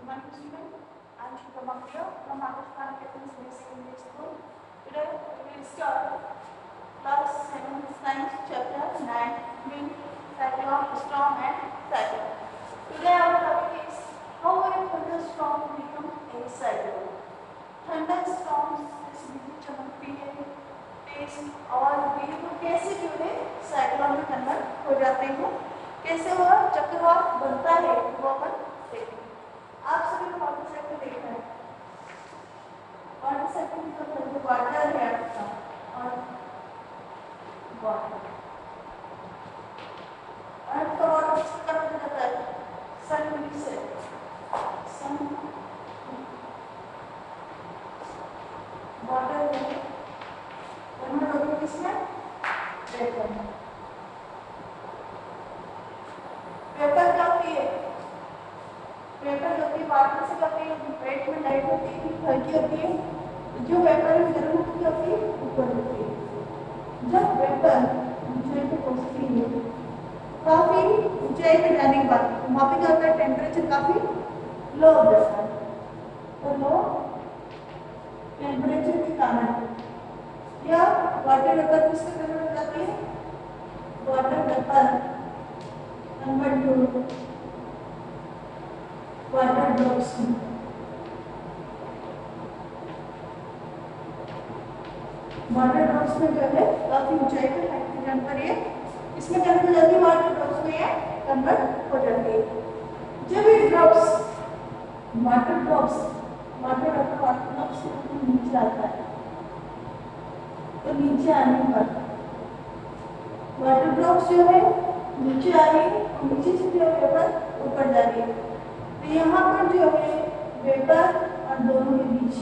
morning student. I am Shubha Makhija from Anushkan Academy Secondary School. Today we will start class 7 science chapter 9 wind, cyclone, storm and cyclone. Today our topic is how will thunderstorm become a cyclone. Thunderstorms जैसे बिजली चमकती है तेज और बिल्कुल कैसे जो है cyclone में कन्वर्ट हो जाते हैं, कैसे वह चक्रवात बनता है वो अपन देखेंगे। आप सभी को वाटर साइकिल देखना है। वाटर साइकिल का वाटर है आपका और वाटर अर्थ का वाटर किसके कारण हो जाता है? सन से सन वाटर है कन्वर्ट होती है किसमें? वेपर में। वेपर क्या होती है? वेपर जो होती है वाटर से होती है, पेट में लाइट होती है, हल्की होती है। जो वेपर है गर्म होती है, ऊपर होती है। जब वेपर ऊंचाई पे पहुंचती है, काफी ऊंचाई पे जाने के बाद वहाँ पे क्या होता है? टेम्परेचर काफी लो हो जाता है। तो लो टेम्परेचर के कारण या वाटर वेपर किससे कन्वर्ट हो जाती है? Water vapour convert to water drops में। वाटर ड्रॉप्स में जो है काफी ऊंचाई पे हाइड्रोजन पर ये इसमें कन्वर्ट हो जाती है, वाटर ड्रॉप्स में ये कन्वर्ट हो जाती है। जब ये ड्रॉप्स वाटर ड्रॉप्स नीचे आता है, तो नीचे आने पर वाटर ड्रॉप्स जो है नीचे आ रही है और नीचे से जो वेपर ऊपर जा रही है। तो यहाँ पर जो है वेपर और दोनों के बीच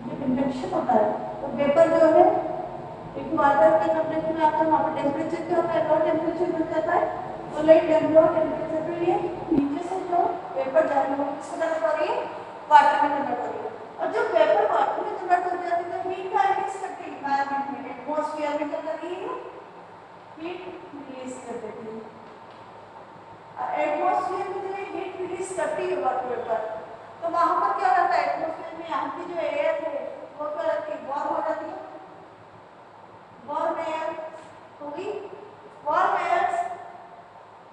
जो इंडक्शन होता है, तो वेपर जो है एक वाटर के टेम्परेचर में आता है, वहाँ पर टेम्परेचर क्या होता है? लो टेम्परेचर बन जाता है। तो लो टेम्परेचर पे ये नीचे से जो वेपर जा रही है वो किसमें कन्वर्ट हो रही है? वाटर में कन्वर्ट हो रही है। और जब वेपर वाटर में कन्वर्ट हो जाती है तो हीट का रिलीज करती है एनवायरनमेंट में, एटमॉस्फेयर में क्या कर रही है? हीट रिलीज कर देती है। एटमॉस्फेयर में जो हीट रिलीज करती है वाटर वेपर, तो वहां पर क्या रहता है? एटमॉस्फेयर में यहाँ की जो एयर है वो क्या रहती है? वार्म हो जाती है। वार्म एयर होगी। वार्म एयर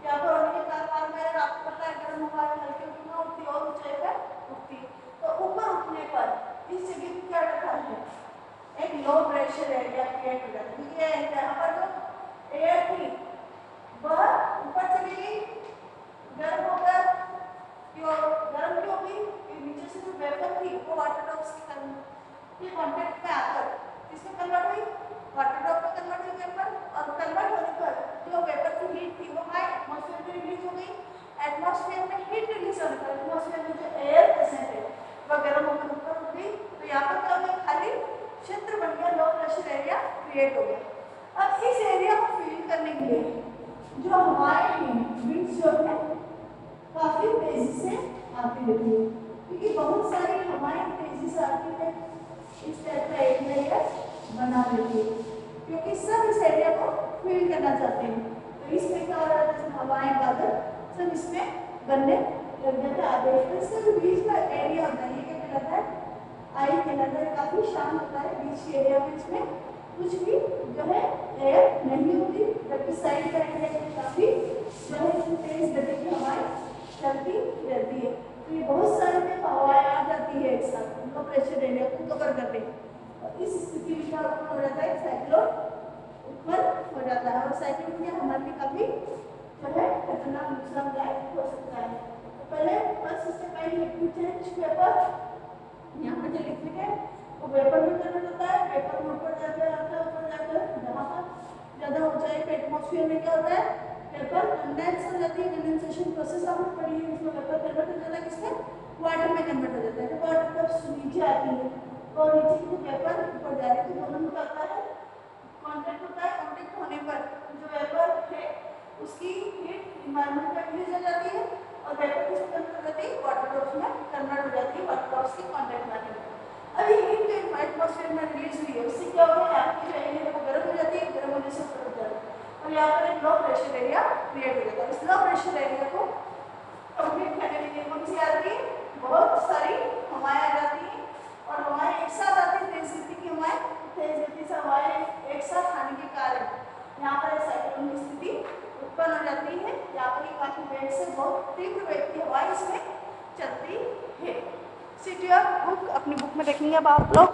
यहाँ पर होने के कारण वार्म एयर आपको पता है गर्म हवा हल्की हल्की उठती और ऊंचाई पर उठती है। तो ऊपर उठने पर इस जगह क्या रहता है? एक लो प्रेशर एरिया क्रिएट हो जाता है, क्योंकि यहाँ पर जो एयर थी वह ऊपर चली गई, गर्म होकर गर्म क्यों हुई? नीचे से जो वेपर थी वो वाटर ड्रॉप्स के कांटेक्ट में आकर किसमें कन्वर्ट हुई? वाटर ड्रॉप में कन्वर्ट हुई वेपर। और कन्वर्ट होने पर जो वेपर की हीट थी वो हाई एटमॉस्फेयर में रिलीज हो गई। एटमॉस्फेयर में हीट रिलीज होने पर एटमॉस्फेयर में जो एयर प्रेजेंट है वह गर्म होकर ऊपर उठ गई। तो यहाँ पर क्या हो गया? खाली क्षेत्र बन गया, लो प्रेशर एरिया क्रिएट हो गया। अब इस एरिया को फिल करने के लिए जो हवाएं हैं, विंड्स जो है काफी तेजी से आती रहती है, क्योंकि बहुत सारी हवाएं तेजी से आती है, इस टाइप का एक लेयर बना देती है, क्योंकि सब इस एरिया को फिल करना चाहते हैं। तो इसमें क्या हो रहा है? हवाएं बादल सब इसमें बनने लग जाते हैं आधे। इससे बीच का एरिया होता है, ये क्या कहलाता है? आई कहलाता है। काफी शांत होता है बीच के एरिया में, इसमें कुछ भी जो है एयर नहीं होती, जबकि साइड का एरिया काफी जो है तेज गति की हवाएं चलती रहती है। तो ये बहुत सारी हवाएं आ जाती है एक साथ, उनका प्रेशर एरिया को कवर करते हैं। और इस स्थिति में क्या हो जाता है? साइक्लोन उत्पन्न हो जाता है। और साइक्लोन में हमारे लिए काफी जो है खतरनाक नुकसानदायक हो सकता है। तो पहले फर्स्ट इससे पहले लिक्विड चेंज वेपर, यहाँ पर जो लिक्विड है वो वेपर में कन्वर्ट होता है। वेपर में ऊपर जाकर आता है, ऊपर जाकर जहाँ पर ज्यादा ऊंचाई पे एटमॉस्फेयर में क्या होता है? वेपर कंडेंस हो जाती है। कंडेंसेशन प्रोसेस आपको पढ़ी है, इसमें वेपर कन्वर्ट हो जाता है किसमें? वाटर में कन्वर्ट हो जाता है। जब वाटर जब नीचे आती है तो नीचे की वेपर ऊपर जा रही है, तो दोनों में क्या होता है? कांटेक्ट होता है। कांटेक्ट होने पर जो वेपर है उसकी हीट एनवायरनमेंट में रिलीज हो जाती है और वेपर किसमें कन्वर्ट हो जाती है? वाटर ड्रॉप्स में कन्वर्ट हो जाती है, वाटर ड्रॉप्स की कांटेक्ट में आने पर। अब ये हीट जो एटमॉस्फेयर में रिलीज हुई है उससे क्या होगा? आपकी जो एयर है वो गर्म हो जाती है, गर्म होने से ऊपर उठ जाती है और यहाँ पर एक लो प्रेशर एरिया क्रिएट हो जाता है। इस लो प्रेशर एरिया को कंप्लीट करने के लिए कौन सी आ रही है? तीव्र वेग की हवा इसमें चलती है। सिट योर बुक, अपनी बुक में देखेंगे अब आप लोग।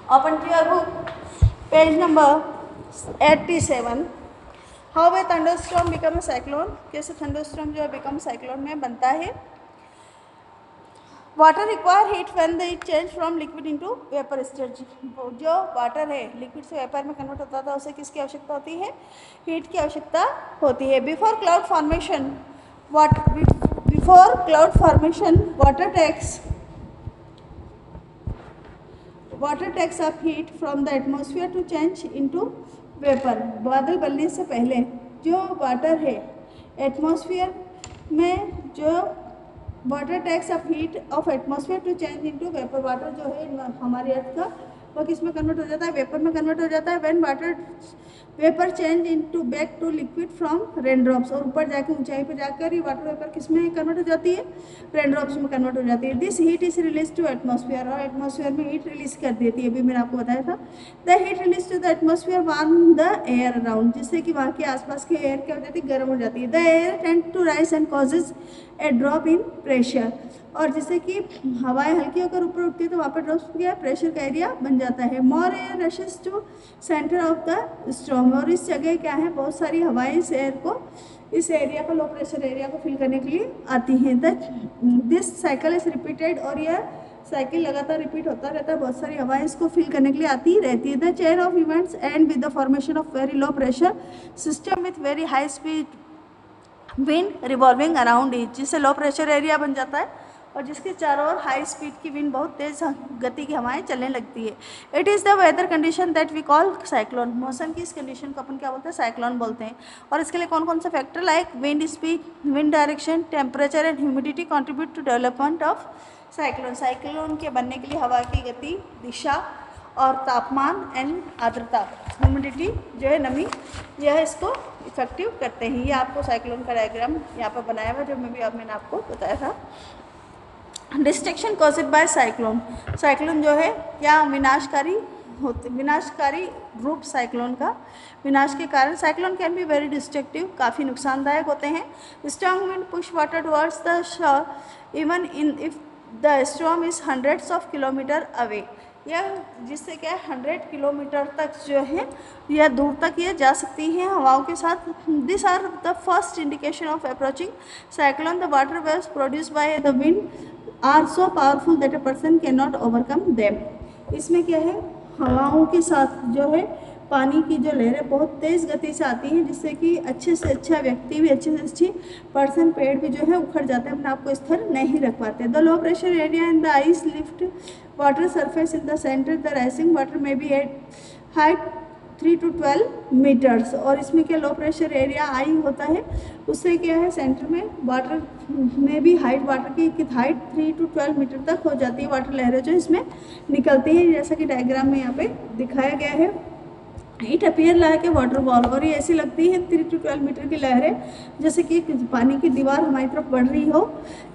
Open to your book, page number 87। How a thunderstorm become a cyclone, कैसे थंडरस्टॉर्म जो है बिकम साइक्लोन में बनता है। Water require heat when they change from liquid into vapour stage, जो वाटर है लिक्विड से वेपर में कन्वर्ट होता था उसे किसकी आवश्यकता होती है, हीट की आवश्यकता होती है। Before cloud formation water takes up heat from the atmosphere to change into vapour, बादल बनने से पहले जो वाटर है एटमॉस्फेयर में, जो water takes up heat of atmosphere to change into vapour, water जो है हमारे अर्थ का वो किस में कन्वर्ट हो जाता है, वेपर में कन्वर्ट हो जाता है। When water vapour change into back to liquid from rain drops, और ऊपर जाके ऊंचाई पर जाकर ये वाटर वेपर किस में कन्वर्ट हो जाती है, रेन ड्रॉप्स में कन्वर्ट हो जाती है। This heat is release to atmosphere, और एटमॉस्फेयर में हीट रिलीज कर देती है, अभी मैंने आपको बताया था। The heat release to the atmosphere warm the air around, जिससे कि वहाँ के आसपास की एयर क्या हो जाती है, गर्म हो जाती है। The air tend to rise and causes a drop in pressure, और जैसे कि हवाएं हल्की होकर ऊपर उठती है तो वहाँ पर ड्रॉप क्या प्रेशर का एरिया बन जाता है। More air rushes to centre of the storm, और इस जगह क्या है, बहुत सारी हवाएं इस एयर को, इस एरिया को, लो प्रेशर एरिया को फिल करने के लिए आती हैं। दिस साइकिल इज रिपीटेड, और यह साइकिल लगातार रिपीट होता रहता है, बहुत सारी हवाएं इसको फिल करने के लिए आती रहती है। The chain of events and with the formation of very low pressure system with very high speed wind revolving around it, जिससे लो प्रेशर एरिया बन जाता है और जिसके चारों ओर हाई स्पीड की विंड, बहुत तेज गति की हवाएं चलने लगती है। It is the weather condition that we call cyclone, मौसम की इस कंडीशन को अपन क्या बोलते हैं, साइक्लोन बोलते हैं। और इसके लिए कौन कौन से factor like wind speed, wind direction, temperature and humidity contribute to development of cyclone. Cyclone के बनने के लिए हवा की गति, दिशा और तापमान एंड आर्द्रता, ह्यूमिडिटी जो है नमी, यह इसको इफेक्टिव करते हैं। ये आपको साइक्लोन का डायग्राम यहाँ पर बनाया हुआ जो मैंने आपको बताया था। Destruction caused by cyclone, cyclone जो है क्या विनाशकारी होते, विनाशकारी रूप साइक्लोन का, विनाश के कारण cyclone can be very destructive, काफ़ी नुकसानदायक होते हैं। Strong wind push water towards the shore even in if the storm is hundreds of kilometre away, यह जिससे क्या 100 किलोमीटर तक जो है यह दूर तक ये जा सकती हैं हवाओं के साथ। This are the first indication of approaching cyclone. The water waves produced by the wind are so powerful that a person can not overcome them. इसमें क्या है, हवाओं के साथ जो है पानी की जो लहरें बहुत तेज़ गति से आती हैं, जिससे कि अच्छे से अच्छा व्यक्ति भी, अच्छे से अच्छी पर्सन, पेड़ भी जो है उखड़ जाते हैं, अपने आप को स्थिर नहीं रख पाते। The low pressure area in the ice lift water surface in the centre, the rising water में be at height 3 to 12 metres, और इसमें क्या लो प्रेशर एरिया आई होता है, उससे क्या है सेंटर में वाटर में भी हाइट, वाटर की हाइट 3 to 12 मीटर तक हो जाती है, वाटर लहरें जो इसमें निकलती है, जैसा कि डायग्राम में यहाँ पे दिखाया गया है। It appear like a waterfall, और ये ऐसी लगती है 3 to 12 मीटर की लहरें जैसे कि पानी की दीवार हमारी तरफ बढ़ रही हो।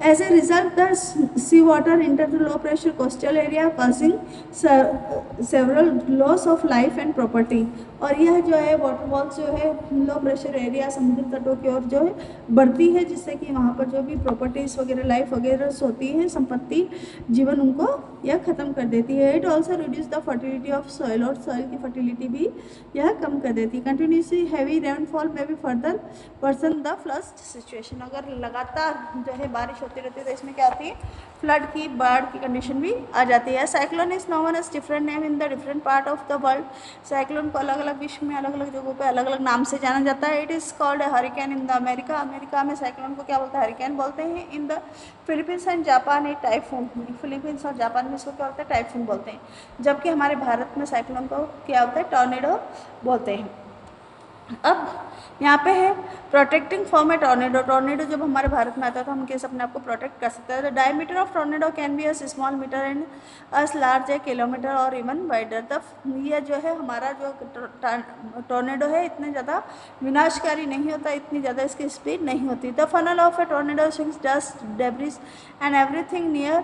As a result the sea water enter the low pressure coastal area causing several loss of life and property, और यह जो है वाटरफॉल्स जो है लो प्रेशर एरिया समुद्र तटों की ओर जो है बढ़ती है, जिससे कि वहाँ पर जो भी प्रॉपर्टीज़ वगैरह, लाइफ वगैरह होती है, संपत्ति, जीवन, उनको यह ख़त्म कर देती है। It also reduce the fertility of soil, और सॉइल की फर्टिलिटी भी यह कम कर देती है। कंटिन्यूसली हैवी रेनफॉल में भी further worsen the flood situation, अगर लगातार जो है बारिश होती रहती है तो इसमें क्या होती है, फ्लड की, बाढ़ की कंडीशन भी आ जाती है। Cyclone is known as different name in the different part of the world, cyclone को अलग अलग विश्व में अलग अलग जगहों पे अलग अलग नाम से जाना जाता है। It is called hurricane in the America, America में साइक्लोन को क्या बोलते हैं, हरिकेन बोलते हैं। In the Philippines and Japan ये टाइफून, फिलीपींस और जापान में इसको क्या होता है, टाइफून बोलते हैं। जबकि हमारे भारत में साइक्लोन को क्या होता है, टॉर्नेडो बोलते हैं। अब यहाँ पे है protecting from A tornado, tornado जब हमारे भारत में आता है तो हम कैसे अपने आप को प्रोटेक्ट कर सकते हैं। The diameter of tornado can be as small metre and as large a kilometre और इवन वाइडर। द ये जो है हमारा जो टॉर्नेडो है इतने ज़्यादा विनाशकारी नहीं होता, इतनी ज़्यादा इसकी स्पीड नहीं होती। The funnel of a tornado sinks dust, debris and everything near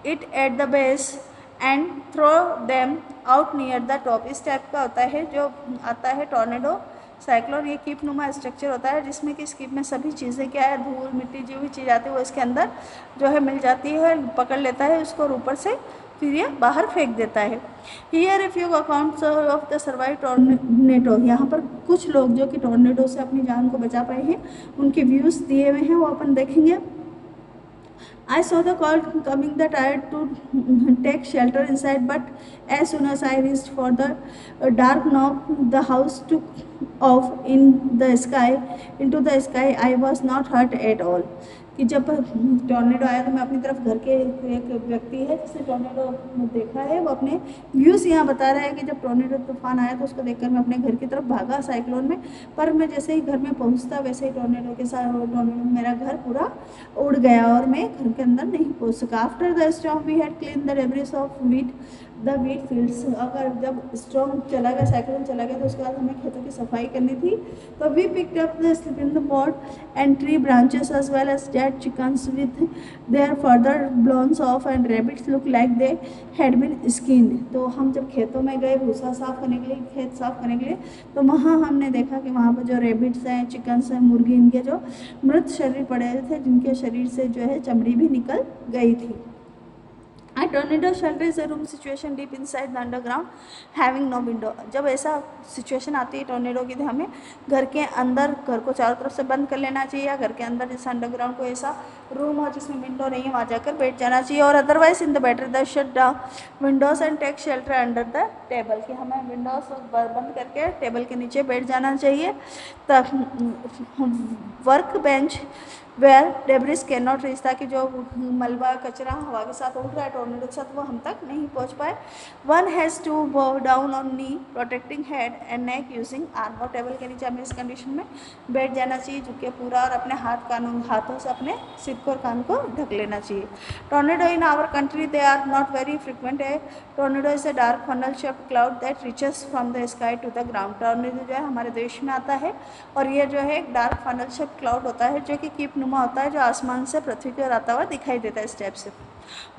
it at the base and throw them out near the top. इस टाइप का होता है जो आता है टॉर्नेडो, साइक्लोन ये कीप नुमा स्ट्रक्चर होता है जिसमें कि इस कीप में सभी चीज़ें क्या है, धूल मिट्टी जो भी चीज़ आती है वो इसके अंदर जो है मिल जाती है, पकड़ लेता है उसको और ऊपर से फिर ये बाहर फेंक देता है। Here if you accounts of the survive tornado, यहाँ पर कुछ लोग जो कि टॉर्नेडो से अपनी जान को बचा पाए हैं उनके व्यूज़ दिए हुए हैं, वो अपन देखेंगे। I saw the call coming that I had to take shelter inside, but as soon as I reached for the dark knob, the house took off into the sky. I was not hurt at all. कि जब tornado आया तो मैं अपनी तरफ, घर के एक व्यक्ति है जिसने टॉर्नेडो देखा है, वो अपने व्यूज़ यहाँ बता रहा है कि जब टॉर्नेडो तूफान आया तो उसको देखकर मैं अपने घर की तरफ भागा साइक्लोन में, पर मैं जैसे ही घर में पहुँचता वैसे ही टॉर्नेडो के साथ टॉर्नेडो मेरा घर पूरा उड़ गया और मैं घर के अंदर नहीं पहुँच सका। After the storm we had clean the debris of the wheat fields. अगर जब स्टॉर्म चला गया, साइक्लोन चला गया, तो उसके बाद हमें खेतों की सफाई करनी थी। तो we picked up the slip in the pot and tree branches as well as dead chickens with their feathers blown off and rabbits look like they had been skinned. तो हम जब खेतों में गए भूसा साफ करने के लिए, खेत साफ करने के लिए, तो वहाँ हमने देखा कि वहाँ पर जो रैबिट्स हैं, चिकन्स हैं, मुर्गी, इनके जो मृत शरीर पड़े थे, जिनके शरीर से जो है चमड़ी भी निकल गई थी। A tornado shelter is a room situation deep inside the underground having no window। जब ऐसा सिचुएशन आती है टॉर्नेडो की तो हमें घर के अंदर, घर को चारों तरफ से बंद कर लेना चाहिए, या घर के अंदर जैसे अंडरग्राउंड को ऐसा रूम हो जिसमें विंडो नहीं है वहाँ जाकर बैठ जाना चाहिए। और otherwise in the better the shut down windows and take shelter under the table, कि हमें विंडोज़ बंद करके टेबल के नीचे बैठ जाना चाहिए। तब work bench where debris can not reach, ताकि जो मलबा कचरा हवा के साथ उड़ रहा है टॉर्नेडो के साथ वो हम तक नहीं पहुंच पाए। One has to bow down on knee protecting head and neck using arm. और टेबल के नीचे हमें इस कंडीशन में बैठ जाना चाहिए, झुके पूरा, और अपने हाथों से अपने सिर को और कान को ढक लेना चाहिए। Tornado in our country they are not very frequent. है tornado is a dark funnel shaped cloud that reaches from the sky to the ground. Tornado जो है हमारे देश में आता है और ये जो है एक डार्क फनल शेप्ड क्लाउड होता है जो कि कीप नुमा होता है, जो आसमान से पृथ्वी की ओर आता हुआ दिखाई देता है इस टाइप से।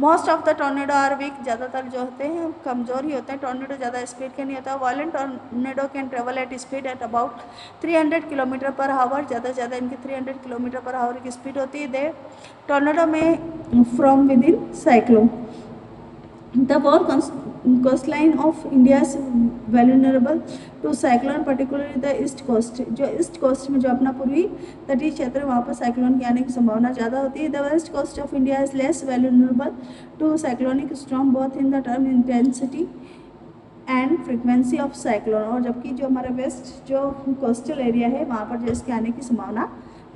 Most of the tornado are weak, ज़्यादातर जो होते हैं कमज़ोर ही होते हैं। टॉर्नेडो ज़्यादा स्पीड के नहीं होता। Violent tornado can travel at speed at about 300 kilometre per hour. ज़्यादा से ज़्यादा इनकी 300 किलोमीटर पर आवर की स्पीड होती है। दे टॉर्नेडो में from with in cyclone. The whole coastline of India is vulnerable to cyclone, particularly the east coast। जो east coast में जो अपना पूर्वी तटीय क्षेत्र है वहाँ पर साइक्लोन के आने की संभावना ज़्यादा होती है। The west coast of India is less vulnerable to cyclonic storm both in the term intensity and frequency of cyclone. और जबकि जो हमारा वेस्ट जो कोस्टल एरिया है वहाँ पर जो इसके आने की संभावना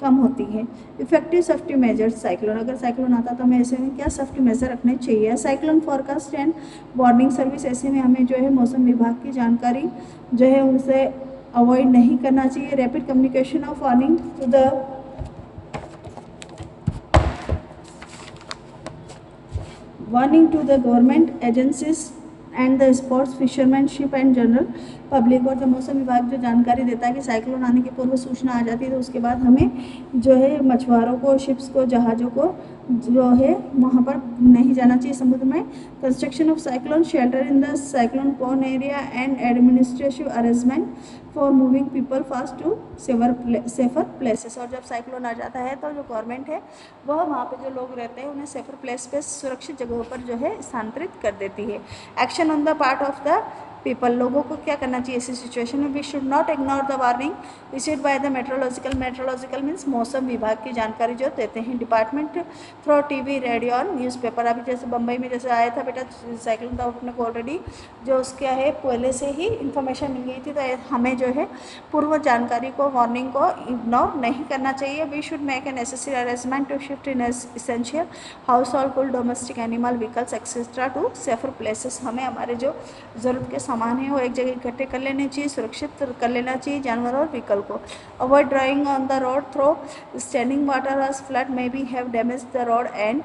कम होती है। इफेक्टिव सेफ्टी मेजर्स साइक्लोन, अगर साइक्लोन आता तो हमें ऐसे में क्या सेफ्टी मेजर रखने चाहिए। Cyclone forecast and warning service, ऐसे में हमें जो है मौसम विभाग की जानकारी जो है उनसे अवॉइड नहीं करना चाहिए। Rapid communication of warning to the government agencies and the sports fishermanship and general public. और जब मौसम विभाग जो जानकारी देता है कि साइक्लोन आने की पूर्व सूचना आ जाती है तो उसके बाद हमें जो है मछुआरों को, शिप्स को, जहाज़ों को जो है वहाँ पर नहीं जाना चाहिए समुद्र में। Construction of cyclone shelter in the cyclone prone area and administrative arrangement for moving people fast to safer places. और जब साइक्लोन आ जाता है तो जो गवर्नमेंट है वह वहाँ पे जो लोग रहते हैं उन्हें सेफर प्लेस पे, सुरक्षित जगहों पर जो है स्थानांतरित कर देती है। Action on the part of the people, लोगों को क्या करना चाहिए ऐसी सिचुएशन में। We should not ignore the warning issued by the metrological means मौसम विभाग की जानकारी जो देते हैं डिपार्टमेंट थ्रू टीवी, रेडियो और न्यूज़पेपर। अभी जैसे बम्बई में जैसे आया था बेटा साइक्लोन, तो अपने को ऑलरेडी जो उसका है पहले से ही इन्फॉर्मेशन मिल गई थी, तो हमें जो है पूर्व जानकारी को, वार्निंग को इग्नोर नहीं करना चाहिए। We should make a necessary arrangement to shift in essential household good, domestic animal, vehicles etcetera to safer places. हमें हमारे जो ज़रूरत के सामान है वो एक जगह इकट्ठे कर लेने चाहिए, सुरक्षित कर लेना चाहिए जानवर और व्हीकल को। Avoid driving on the road through standing water as flood may be have damage the road and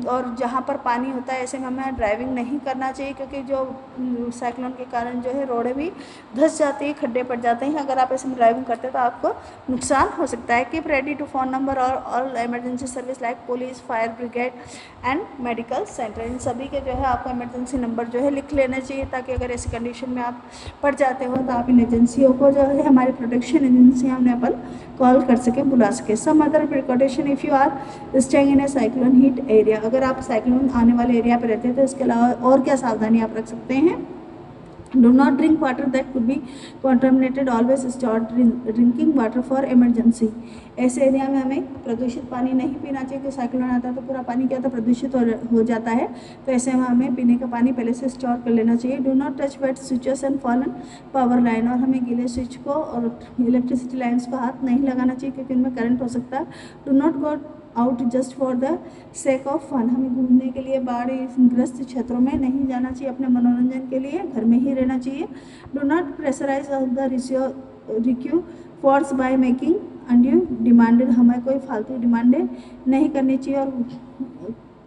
और जहाँ पर पानी होता है ऐसे में हमें ड्राइविंग नहीं करना चाहिए, क्योंकि जो साइक्लोन के कारण जो है रोडें भी धंस जाती है, खड्डे पड़ जाते हैं। अगर आप ऐसे में ड्राइविंग करते हैं तो आपको नुकसान हो सकता है। Keep ready to phone number और all emergency service like police, fire brigade and medical centre. इन सभी के जो है आपको इमरजेंसी नंबर जो है लिख लेना चाहिए, ताकि अगर ऐसी कंडीशन में आप पड़ जाते हो तो आप इन एजेंसियों को जो है हमारी प्रोटेक्शन एजेंसियाँ उन्हें अपन कॉल कर सके, बुला सके। Some other precaution if you are staying in a cyclone hit area. अगर आप साइक्लोन आने वाले एरिया पर रहते हैं तो इसके अलावा और क्या सावधानी आप रख सकते हैं? Do not drink water that could be contaminated, always store drinking water for emergency. ऐसे एरिया में हमें प्रदूषित पानी नहीं पीना चाहिए, क्योंकि साइक्लोन आता है तो पूरा पानी क्या होता है, प्रदूषित हो जाता है। तो ऐसे में हमें पीने का पानी पहले से स्टोर कर लेना चाहिए। Do not touch wet switches and fallen power line. और हमें गीले स्विच को और इलेक्ट्रिसिटी लाइन्स को हाथ नहीं लगाना चाहिए, क्योंकि उनमें करंट हो सकता है। Do not go out just for the sake of fun. हमें घूमने के लिए बाढ़ग्रस्त क्षेत्रों में नहीं जाना चाहिए, अपने मनोरंजन के लिए घर में ही रहना चाहिए। Do not pressurise the rescue force by making undue demanded. हमें कोई फालतू डिमांडें नहीं करनी चाहिए। और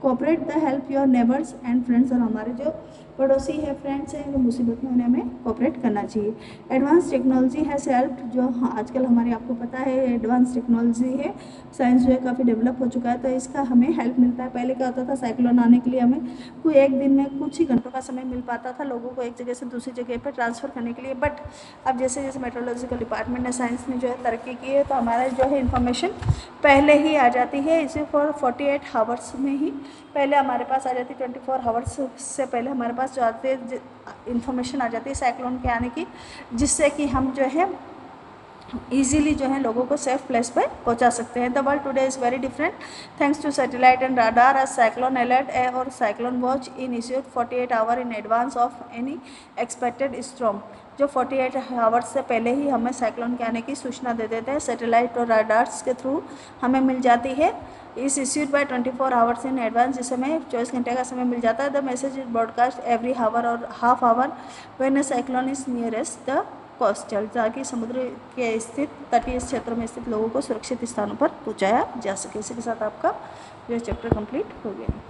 cooperate the help your neighbours and friends. और हमारे जो पड़ोसी है, फ्रेंड्स हैं, जो मुसीबत में उन्हें हमें कोऑपरेट करना चाहिए। Advance technology has helped. जो आजकल हमारे आपको पता है एडवांस टेक्नोलॉजी है, साइंस जो है काफ़ी डेवलप हो चुका है, तो इसका हमें हेल्प मिलता है। पहले क्या होता था, साइक्लोन आने के लिए हमें कोई एक दिन में कुछ ही घंटों का समय मिल पाता था लोगों को एक जगह से दूसरी जगह पर ट्रांसफ़र करने के लिए। बट अब जैसे जैसे मेट्रोलॉजिकल डिपार्टमेंट ने, साइंस ने जो है तरक्की की है, तो हमारा जो है इन्फॉर्मेशन पहले ही आ जाती है। इसे फॉर 48 आवर्स में ही पहले हमारे पास आ जाती है। 24 आवर्स से पहले हमारे पास जो आते इन्फॉर्मेशन आ जाती है साइक्लोन के आने की, जिससे कि हम जो है इजीली जो है लोगों को सेफ प्लेस पर पहुंचा सकते हैं। The world today is very different thanks to satellite and radar. A cyclone alert और cyclone watch in issued 48 hour in advance of any expected storm. जो 48 आवर्स से पहले ही हमें साइक्लोन के आने की सूचना दे देते हैं, सैटेलाइट और राडार्स के थ्रू हमें मिल जाती है। Is issued by 24 hours in advance, जिस समय 24 घंटे का समय मिल जाता है। The message is broadcast every hour और half hour when a cyclone is nearest the coastal, ताकि समुद्र के स्थित तटीय क्षेत्रों में स्थित लोगों को सुरक्षित स्थानों पर पहुंचाया जा सके। इसी के साथ आपका जो चैप्टर कंप्लीट हो गया।